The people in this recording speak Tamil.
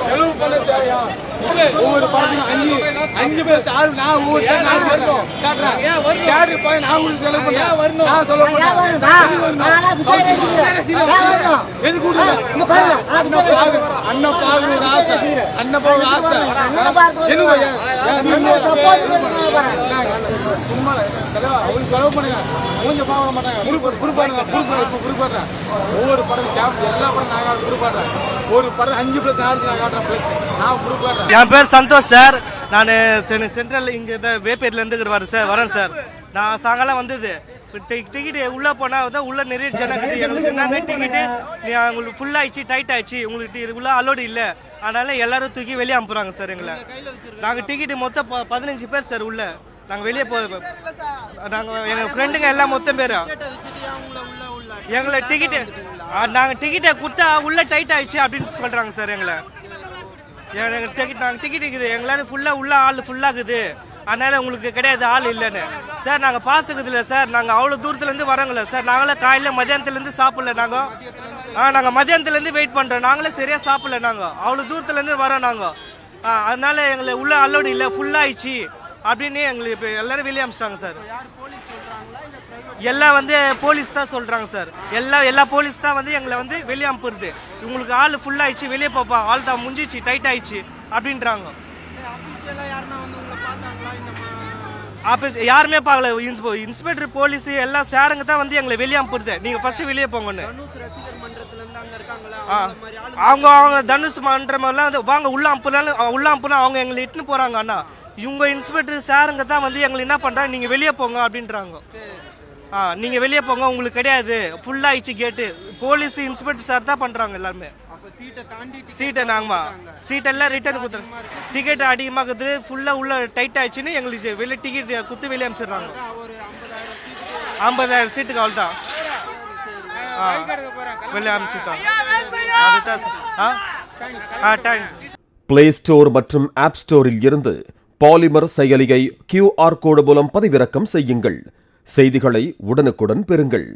செலவு பண்ண தேவையா? ஒவ்வொரு படத்துக்கும் 5 பேர் நான் ஒவ்வொரு நான் செலவு பண்ணேன். நான் சொல்ல எது கூட அண்ணன் பாகூர் ஆசை அண்ணன் பாகூர் ஆசை சும்மா அவங்க செலவு பண்ணுங்க. மூஞ்ச பார்க்க மாட்டாங்க. குறிப்பாடுறேன் ஒவ்வொரு படம் எல்லா படம் நான் குறிப்பாடுறேன். ஒரு படம் 5 பேர் நான் காட்டுறேன். நான் குறிப்பாடுறேன். என் பேர் சந்தோஷ் சார். நான் சென்னை சென்ட்ரல் இங்கே வேப்பேரிலேருந்து வரேன் சார். நான் சாயங்காலம் வந்தது டிக்கெட்டு உள்ளே போனால் தான் உள்ளே நிறைய ஜனக்குது. எங்களுக்கு என்னென்ன டிக்கெட்டு உங்களுக்கு ஃபுல்லாகிடுச்சு, டைட் ஆகிடுச்சு, உங்களுக்கு உள்ள அலோடு இல்லை. அதனால எல்லாரும் தூக்கி வெளியே அனுப்புகிறாங்க சார் எங்களை. நாங்கள் டிக்கெட்டு மொத்தம் 15 பேர் சார் உள்ள. நாங்கள் வெளியே நாங்கள் எங்கள் ஃப்ரெண்டுங்க எல்லாம் மொத்தம் பேர் எங்களை நாங்கள் டிக்கெட்டை கொடுத்தா உள்ளே டைட் ஆகிடுச்சு அப்படின்னு சொல்கிறாங்க சார் எங்களை. நாங்கள் டிக்கெட் இருக்குது எங்களால் ஃபுல்லாக உள்ள ஆள் ஃபுல்லாகுது. அதனால உங்களுக்கு கிடையாது ஆள் இல்லைன்னு சார். நாங்கள் பாஸ் இருக்குது இல்லை சார். நாங்கள் அவ்வளோ தூரத்துலேருந்து வரோங்களே சார். நாங்களே காலையில் மதியானத்துலேருந்து சாப்பிடல. நாங்கள் மதியானத்துலேருந்து வெயிட் பண்ணுறோம். நாங்களே சரியாக சாப்பிடல. நாங்கள் அவ்வளோ தூரத்துலேருந்து வரோம். அதனால எங்களை உள்ள அலோடு இல்லை, ஃபுல்லாகிடுச்சு அப்படின்னு எங்களுக்கு இப்போ எல்லாரும் வெளியே அமிச்சிட்டாங்க சார். எல்லாம் போலீஸ் தான் சொல்கிறாங்க சார். எல்லா போலீஸ் தான் எங்களை வெளியே அனுப்புறது. உங்களுக்கு ஆள் ஃபுல்லாகிடுச்சு, வெளியே போப்பா, ஆள் தான் முடிஞ்சிச்சு, டைட் ஆகிடுச்சு அப்படின்றாங்க. யாருமே பார்க்கல. இன்ஸ்பெக்டர் போலீஸ் எல்லாம் சேருங்க தான் எங்களை வெளியே அனுப்புறது. நீங்கள் ஃபர்ஸ்ட் வெளியே போங்கன்னு. அவங்க தனுஷ் மன்றமெல்லாம் வாங்க உள்ள அனுப்புனா அவங்க எங்களை இட்டுன்னு போகிறாங்க. அண்ணா இவங்க இன்ஸ்பெக்டர் சாருங்க தான் எங்களை என்ன பண்ணுறாங்க, நீங்கள் வெளியே போங்க அப்படின்றாங்க. நீங்கள் வெளியே போங்க, உங்களுக்கு கிடையாது, ஃபுல்லாகிடுச்சு கேட்டு. போலீஸ் இன்ஸ்பெக்டர் சார் தான் பண்ணுறாங்க எல்லாருமே. சீட்டை சீட்டெல்லாம் ரிட்டர்ன் கொடுத்துருங்க. டிக்கெட் அதிகமாக இருக்குது, ஃபுல்லாக உள்ள டைட் ஆயிடுச்சுன்னு எங்களுக்கு வெளியே டிக்கெட் குத்து வெளியே அனுப்பிச்சிடுறாங்க. 50,000 சீட்டுக்கு அவள் தான் வெளியே அனுப்பிச்சிட்டாங்க. அதுதான் தேங்க்ஸ். பிளே ஸ்டோர் மற்றும் ஆப் ஸ்டோரில் இருந்து பாலிமர் செயலியை QR கோடு மூலம் பதிவிறக்கம் செய்யுங்கள். செய்திகளை உடனுக்குடன் பெறுங்கள்.